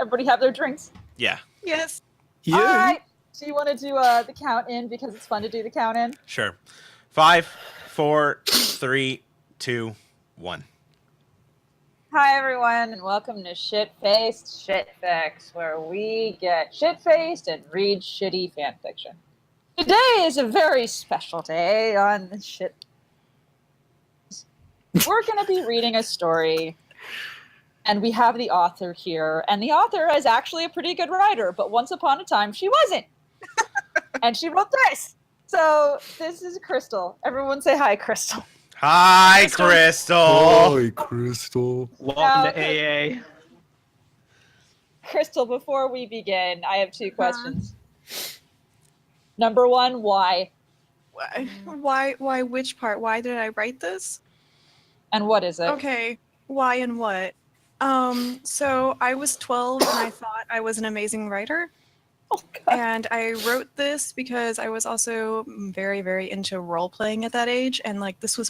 Everybody have their drinks? Yeah. Yes. Yeah. All right. Do you want to do the count in because it's fun to do the count in? Sure. 5, 4, 3, 2, 1. Hi everyone, and welcome to Shitfaced Shitfics, where we get shit-faced and read shitty fanfiction. Today is a very special day on the shit. We're going to be reading a story, and we have the author here, and the author is actually a pretty good writer, but once upon a time she wasn't. And she wrote this. So this is Crystal. Everyone say hi, Crystal. Hi, Crystal. Hi, Crystal. Welcome to AA. Crystal, before we begin, I have 2 questions. Number 1, why? Why, which part? Why did I write this? And what is it? Okay, why and what? So I was 12 and I thought I was an amazing writer. Oh, God. And I wrote this because I was also very, very into role-playing at that age. And like, this was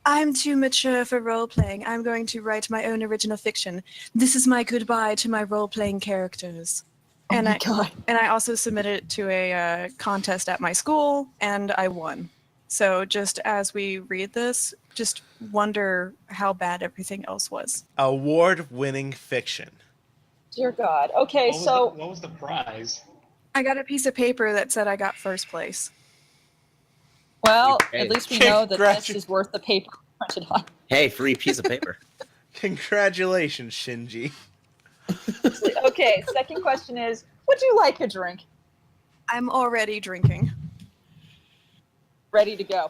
I'm too mature for role-playing. I'm going to write my own original fiction. This is my goodbye to my role-playing characters. Oh my God. And I also submitted it to a contest at my school, and I won. So just as we read this, just wonder how bad everything else was. Award-winning fiction. Dear God. Okay, what was the prize? I got a piece of paper that said I got first place. Well, Hey. at least we know that this is worth the paper printed on. Hey, free piece of paper. Congratulations, Shinji. Okay, second question is, would you like a drink? I'm already drinking. Ready to go.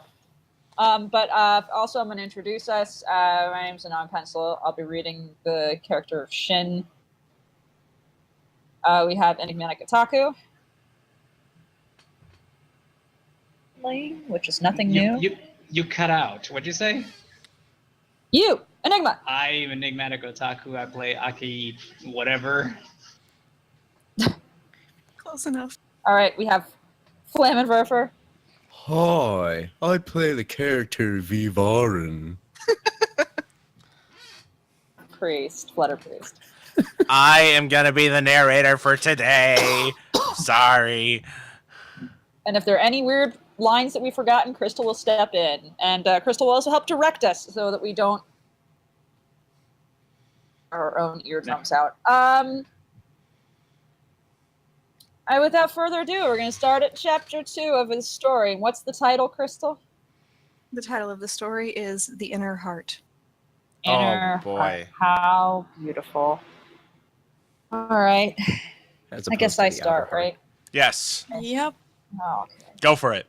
But also I'm going to introduce us. My name's Anon Pencil. I'll be reading the character of Shin. We have Enigmatic Otaku, which is nothing new. You cut out. What'd you say? You, Enigma. I'm Enigmatic Otaku. I play Aki whatever. Close enough. All right, we have Flammenwerfer. Hi, I play the character Vivaren. Flutter Priest. I am going to be the narrator for today. Sorry. And if there are any weird lines that we've forgotten, Crystal will step in. And Crystal will also help direct us so that we don't our own eardrums out. Without further ado, we're going to start at chapter 2 of his story. What's the title, Crystal? The title of the story is The Inner Heart. Inner boy. Heart. How beautiful. All right. I guess I start, right? Yes. Yep. Oh, okay. Go for it.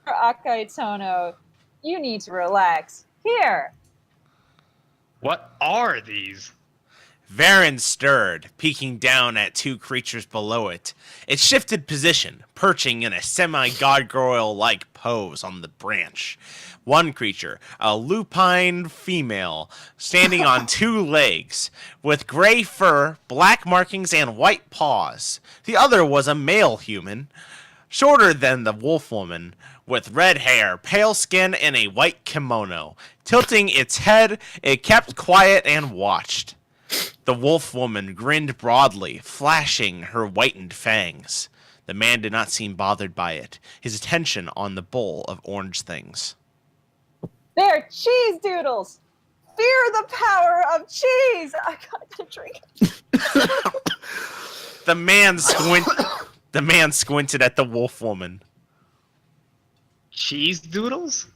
Akai Tono, you need to relax. Here. What are these? Varen stirred, peeking down at 2 creatures below it. It shifted position, perching in a semi-gargoyle-like pose on the branch. One creature, a lupine female, standing on 2 legs, with gray fur, black markings, and white paws. The other was a male human, shorter than the wolf woman, with red hair, pale skin, and a white kimono. Tilting its head, it kept quiet and watched. The wolf woman grinned broadly, flashing her whitened fangs. The man did not seem bothered by it, his attention on the bowl of orange things. They're cheese doodles. Fear the power of cheese. I gotta drink. The man squinted at the wolf woman. Cheese doodles?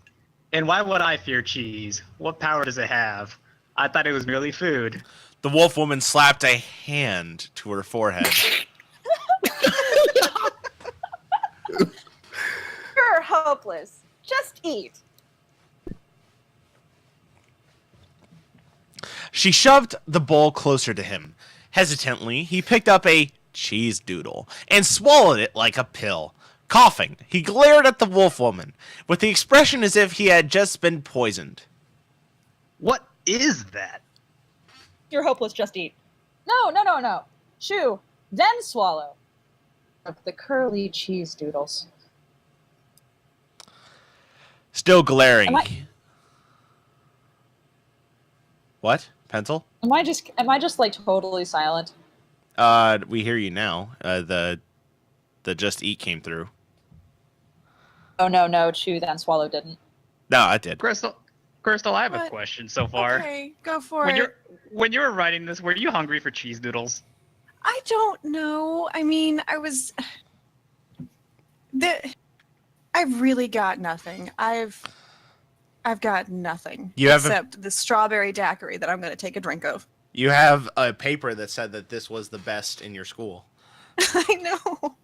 And why would I fear cheese? What power does it have? I thought it was merely food. The wolf woman slapped a hand to her forehead. You're hopeless. Just eat. She shoved the bowl closer to him. Hesitantly, he picked up a cheese doodle and swallowed it like a pill. Coughing, he glared at the wolf woman, with the expression as if he had just been poisoned. What is that? You're hopeless, just eat. No. Chew, then swallow. The curly cheese doodles. Still glaring. What? Pencil? Am I just like totally silent? We hear you now. The just eat came through. Oh no, chew then swallow didn't. No, I did. Crystal, I have a What? question so far. Okay, go for When it. you were writing this, were you hungry for cheese doodles? I don't know. I mean, I was. I've really got nothing. I've got nothing You have except the strawberry daiquiri that I'm going to take a drink of. You have a paper that said that this was the best in your school. I know.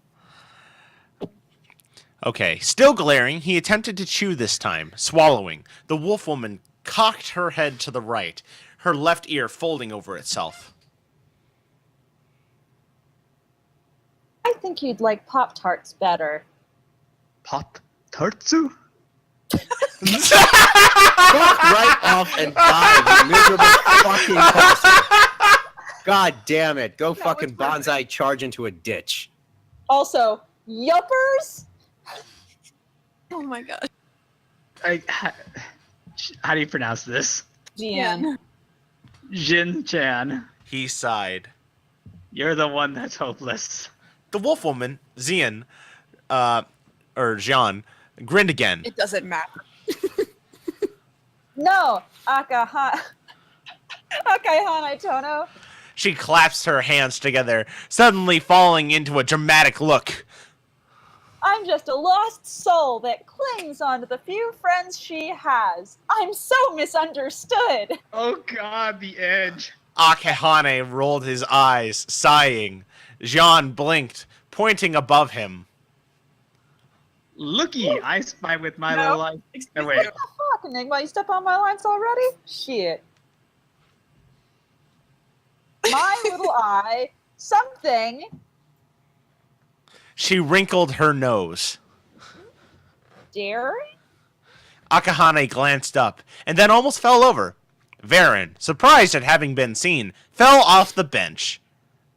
Okay, still glaring, he attempted to chew this time, swallowing. The wolf woman cocked her head to the right, her left ear folding over itself. I think you'd like Pop-Tarts better. Pop tartsu? Fuck right off and die, you miserable fucking person. God damn it. Go fucking bonsai charge into a ditch. Also, yuppers? Oh my god. How do you pronounce this? Jian. Jin Chan. He sighed. You're the one that's hopeless. The wolf woman, Xian, or Jean, grinned again. It doesn't matter. No, Akahana Tono. She clasped her hands together, suddenly falling into a dramatic look. I'm just a lost soul that clings onto the few friends she has. I'm so misunderstood. Oh god, the edge. Akahane rolled his eyes, sighing. Jean blinked, pointing above him. Looky, I spy with my No. little eye. Excuse wait. me. What the fuck, Enigma? You step on my lines already? Shit. My little eye, something. She wrinkled her nose. Daring? Akahane glanced up, and then almost fell over. Varen, surprised at having been seen, fell off the bench.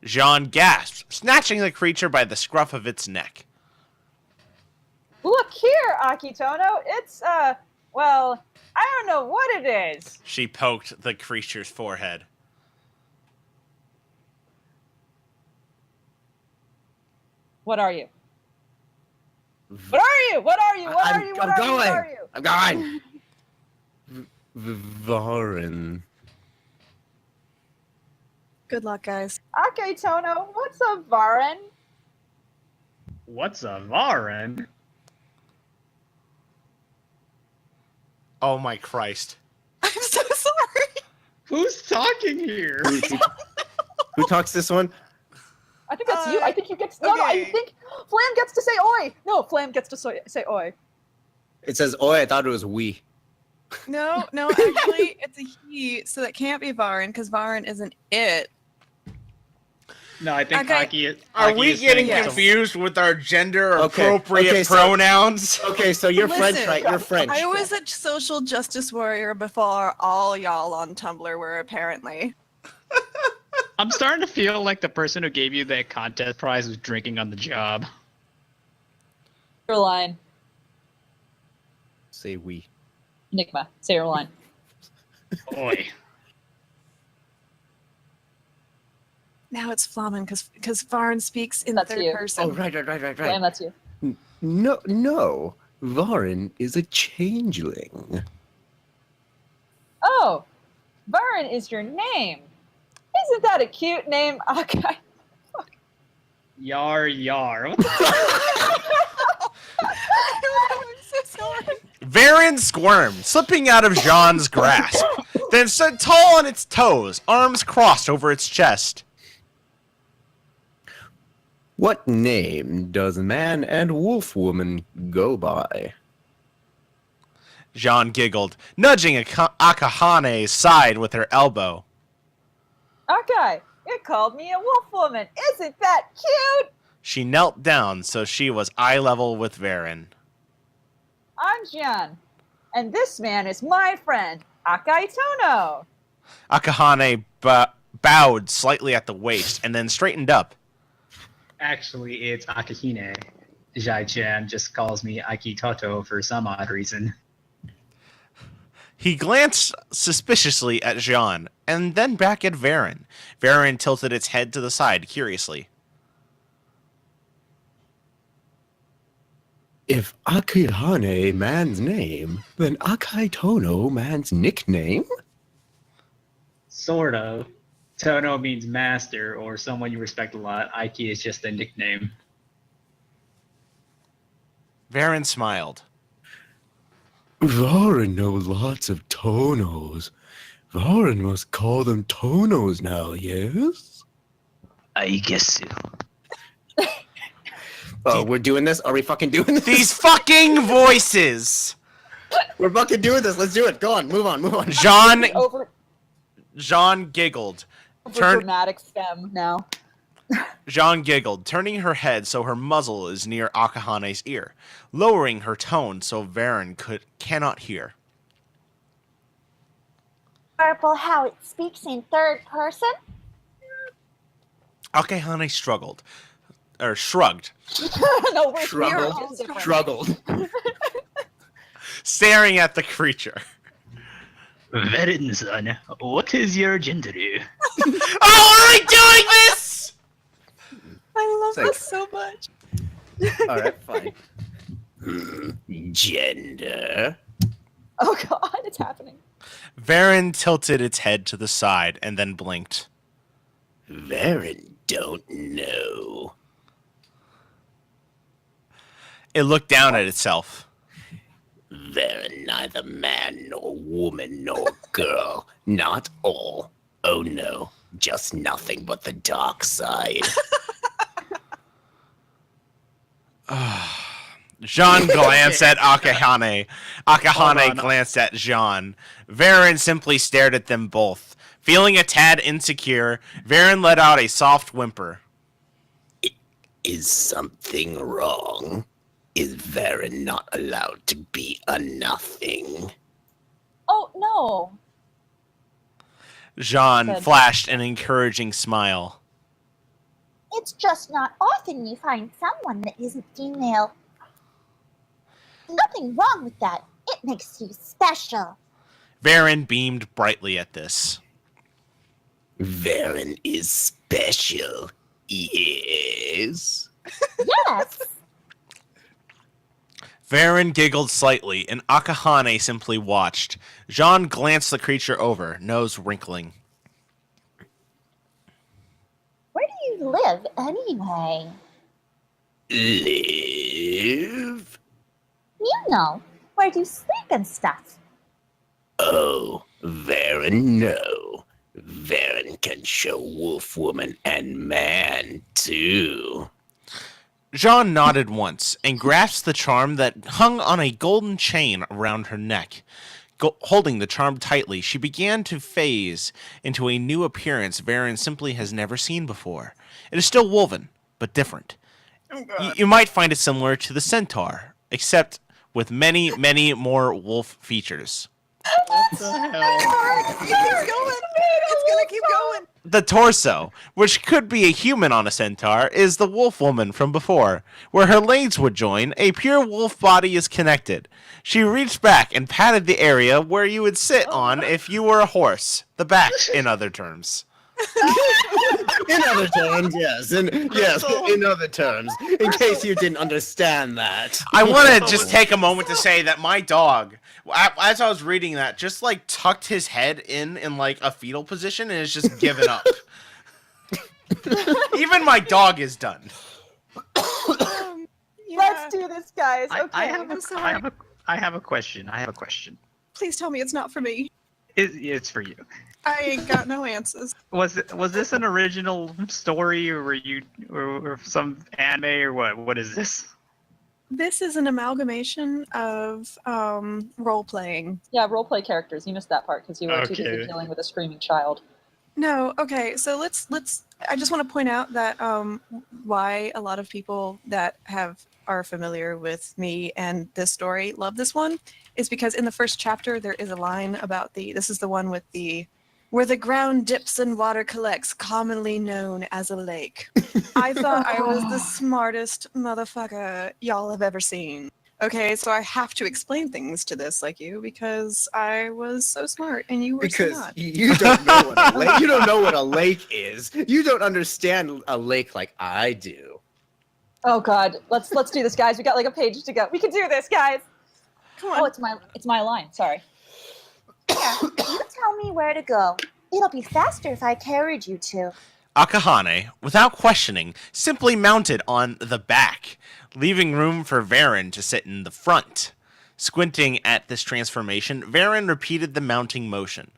Jean gasped, snatching the creature by the scruff of its neck. Look here, Akitono. It's, well, I don't know what it is. She poked the creature's forehead. What are you? What are you? What are you? What are you? What I'm are you? What going. are you? I'm going. Varen. Good luck, guys. Akitono, what's a Varen? What's a Varen? Oh my Christ. I'm so sorry. Who's talking here? Who talks this one? I think that's you. I think you get no. I okay. think Flam gets to say oi. No, Flam gets to say oi. It says, oh, I thought it was we. No, actually, it's a he, so that can't be Varen, because Varen isn't it. No, I think Okay. Aki. Are Aki we is getting saying confused with our gender Okay, appropriate okay, so- pronouns? Okay, so you're French, Listen, right? You're French. I was a social justice warrior before all y'all on Tumblr were, apparently. I'm starting to feel like the person who gave you that contest prize was drinking on the job. Your line, Say we. Enigma. Say your line. Oi. Now it's Flamen, because Varen speaks in That's third you. person. Oh, right. Flam, that's you. No. Varen is a changeling. Oh, Varen is your name. Isn't that a cute name? Okay. Yar yar. I'm so sorry. Varen squirmed, slipping out of Jean's grasp, then stood tall on its toes, arms crossed over its chest. What name does man and wolf woman go by? Jean giggled, nudging Akahane's side with her elbow. Okay, you called me a wolf woman. Isn't that cute? She knelt down so she was eye level with Varen. I'm Jian, and this man is my friend, Akaitono. Akahane bowed slightly at the waist and then straightened up. Actually, it's Akahine. Jai-chan just calls me Aiki Toto for some odd reason. He glanced suspiciously at Jean, and then back at Varen. Varen tilted its head to the side, curiously. If Akihane man's name, then Akaitono man's nickname? Sort of. Tono means master or someone you respect a lot. Aiki is just a nickname. Varen smiled. Varen knows lots of Tonos. Varen must call them Tonos now, yes? I guess so. Oh, we're doing this? Are we fucking doing this? These fucking voices! We're fucking doing this. Let's do it. Go on. Move on. Move on. Jean giggled. Dramatic stem now. Jean giggled, turning her head so her muzzle is near Akahane's ear, lowering her tone so Varen cannot hear. Purple, how it speaks in third person? Akahane shrugged. No, we're Struggled. Staring at the creature. Varen, son, what is your gender? Oh, are we doing this? I love Sick. this so much. Alright, fine. Gender. Oh god, it's happening. Varen tilted its head to the side and then blinked. Varen don't know. It looked down at itself. Varen neither man nor woman nor girl. Not all. Oh no. Just nothing but the dark side. Jean glanced at Akahane. Akahane glanced at Jean. Varen simply stared at them both. Feeling a tad insecure, Varen let out a soft whimper. Is something wrong? Is Varen not allowed to be a nothing? Oh, no. Jean Good. flashed an encouraging smile. It's just not often you find someone that isn't female. Nothing wrong with that. It makes you special. Varen beamed brightly at this. Varen is special. Yes. Yes. Varen giggled slightly, and Akahane simply watched. Jean glanced the creature over, nose wrinkling. Where do you live anyway? Live? You know, where do you sleep and stuff? Oh, Varen no. Varen can show wolf woman and man too. Jean nodded once and grasped the charm that hung on a golden chain around her neck. Holding the charm tightly, she began to phase into a new appearance Varen simply has never seen before. It is still woven, but different. You might find it similar to the centaur, except with many, many more wolf features. What the hell? It keeps going. It's gonna keep going. The torso, which could be a human on a centaur, is the wolf woman from before. Where her legs would join, a pure wolf body is connected. She reached back and patted the area where you would sit on if you were a horse. The back, in other terms. In other terms, yes. In other terms. In case you didn't understand that. I want to just take a moment to say that my dog, as I was reading that, just like tucked his head in like a fetal position and is just given up. Even my dog is done. Let's do this, guys. Okay. I have a question. Please tell me it's not for me. It's for you. I ain't got no answers. Was this an original story, or were you or some anime, or what? What is this? This is an amalgamation of role playing. Yeah, roleplay characters. You missed that part because you were too busy Okay. dealing with a screaming child. No, okay. So let's. I just want to point out that why a lot of people that are familiar with me and this story love this one is because in the first chapter there is a line about this is the one with where the ground dips and water collects, commonly known as a lake. I thought I was the smartest motherfucker y'all have ever seen. Okay, so I have to explain things to this like you because I was so smart and you were so Because not. you don't know what a lake. You don't know what a lake is. You don't understand a lake like I do. Oh God, let's do this, guys. We got like a page to go. We can do this, guys. Come on. Oh, it's my line. Sorry. Here, you tell me where to go. It'll be faster if I carried you to. Akahane, without questioning, simply mounted on the back, leaving room for Varen to sit in the front. Squinting at this transformation, Varen repeated the mounting motion.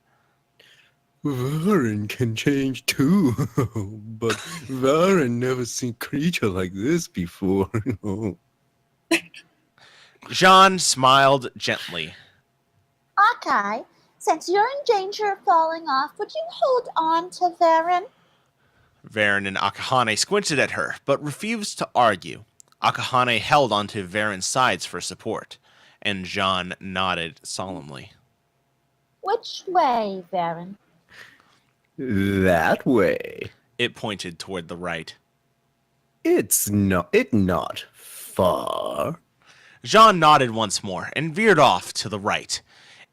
Varen can change too, but Varen never seen creature like this before. Jean smiled gently. Akai, since you're in danger of falling off, would you hold on to Varen? Varen and Akahane squinted at her, but refused to argue. Akahane held onto Varen's sides for support, and Jean nodded solemnly. Which way, Varen? That way. It pointed toward the right. It not far. Jean nodded once more and veered off to the right.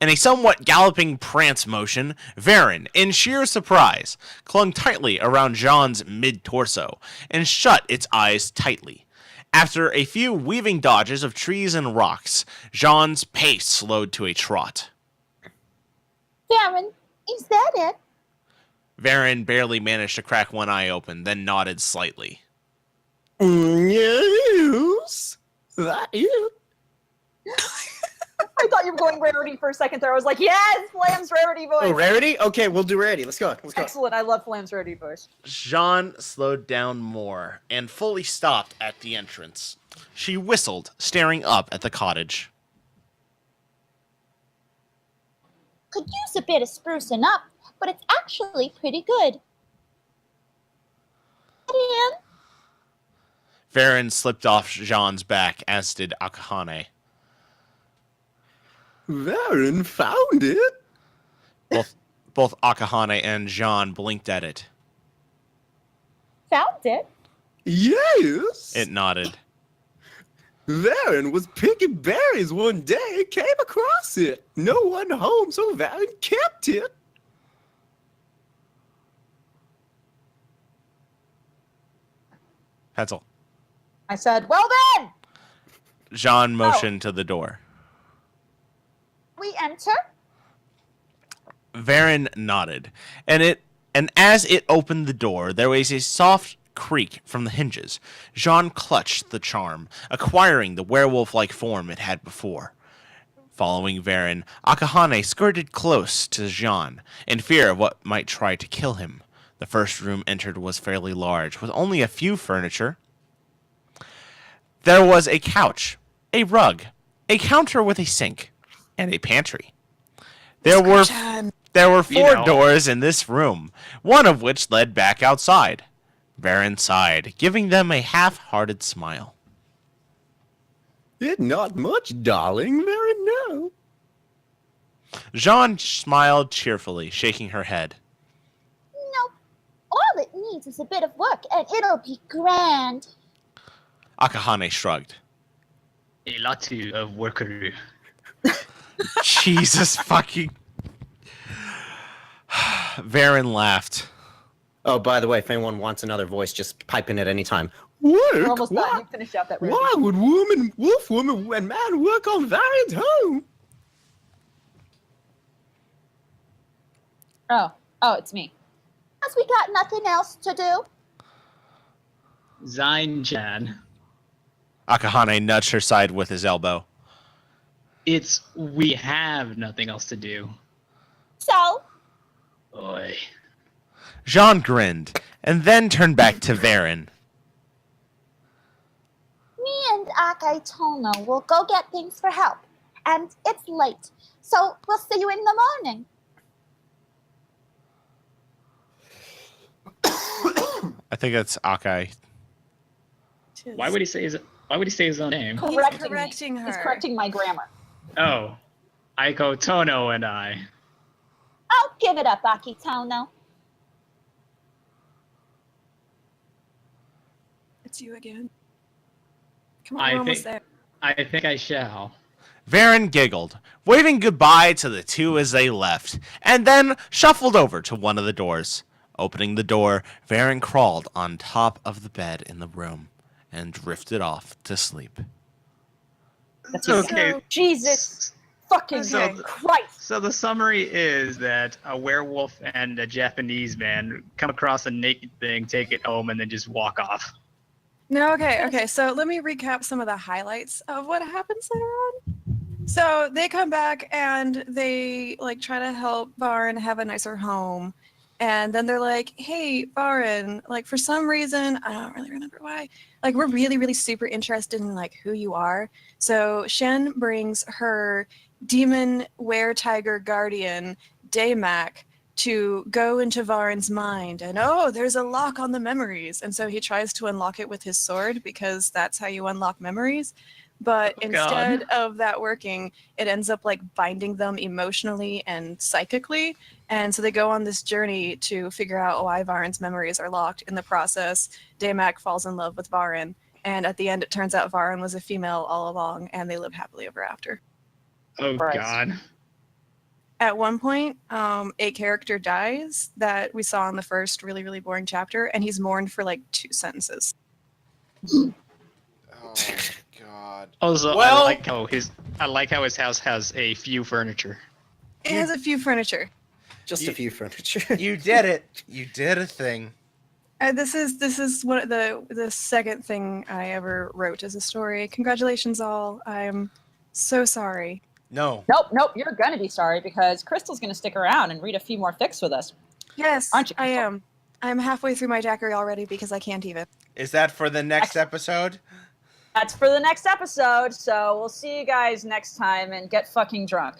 In a somewhat galloping prance motion, Varen, in sheer surprise, clung tightly around Jean's mid-torso and shut its eyes tightly. After a few weaving dodges of trees and rocks, Jean's pace slowed to a trot. Varen, is that it? Varen barely managed to crack one eye open, then nodded slightly. Yes, that is. I thought you were going rarity for a second there. I was like, yes, Flam's rarity voice. Oh, rarity? Okay, we'll do rarity. Let's go. Let's go. Excellent. I love Flam's rarity voice. Jean slowed down more and fully stopped at the entrance. She whistled, staring up at the cottage. Could use a bit of sprucing up, but it's actually pretty good. Get in. Varen slipped off Jean's back, as did Akahane. Varen found it. Both Akahane and Jean blinked at it. Found it. Yes. It nodded. Varen was picking berries one day, came across it. No one home, so Varen kept it. Pencil. I said, well then, Jean motioned to the door. We enter. Varen nodded, and as it opened the door, there was a soft creak from the hinges. Jean clutched the charm, acquiring the werewolf-like form it had before. Following Varen, Akahane skirted close to Jean, in fear of what might try to kill him. The first room entered was fairly large, with only a few furniture. There was a couch, a rug, a counter with a sink, and a pantry. There were four doors in this room, one of which led back outside. Varen sighed, giving them a half-hearted smile. It not much, darling. Varen, no. Jean smiled cheerfully, shaking her head. Nope. All it needs is a bit of work, and it'll be grand. Akahane shrugged. A lot of workaroo. Jesus fucking... Varen laughed. Oh, by the way, if anyone wants another voice, just pipe in at any time. we're Work? almost done. Why, You finished out that rarity. why would wolf woman, and man work on Varen's home? Oh, it's me. As we got nothing else to do. Zyne-chan. Akahane nudged her side with his elbow. It's we have nothing else to do. So, Oi. Jean grinned, and then turned back to Varen. me and Akai Tono will go get things for help. And it's late, so we'll see you in the morning. I think that's Akai. Why would he say his own name? Correcting He's her. correcting my grammar. Oh. Aiko Tono and I. I'll give it up, Aki Tono. It's you again. Come on, I we're almost think- there. I think I shall. Varen giggled, waving goodbye to the two as they left, and then shuffled over to one of the doors. Opening the door, Varen crawled on top of the bed in the room and drifted off to sleep. That's Okay. So- Jesus fucking So- Christ. So the summary is that a werewolf and a Japanese man come across a naked thing, take it home, and then just walk off. No, okay. So let me recap some of the highlights of what happens later on. So they come back and they like try to help Varen have a nicer home. And then they're like, hey, Varen, like for some reason, I don't really remember why, like we're really, really super interested in like who you are. So Shen brings her demon were-tiger guardian, Daymak, to go into Varen's mind, and oh, there's a lock on the memories. And so he tries to unlock it with his sword because that's how you unlock memories. But Oh, God. instead of that working, it ends up like binding them emotionally and psychically. And so they go on this journey to figure out why Varen's memories are locked. In the process, Daymak falls in love with Varen. And at the end, it turns out Varen was a female all along, and they live happily ever after. Oh, Christ. God. At one point, a character dies that we saw in the first really, really boring chapter, and he's mourned for like 2 sentences. Oh, God. Also, Well- I like how his house has a few furniture. It has a few furniture. Just You- a few furniture. You did it. You did a thing. This is one of the second thing I ever wrote as a story. Congratulations, all! I'm so sorry. No. Nope, you're gonna be sorry because Crystal's gonna stick around and read a few more fics with us. Yes, Aren't you, I Crystal? am. I'm halfway through my daiquiri already because I can't even. Is that for the next episode? That's for the next episode, so we'll see you guys next time and get fucking drunk.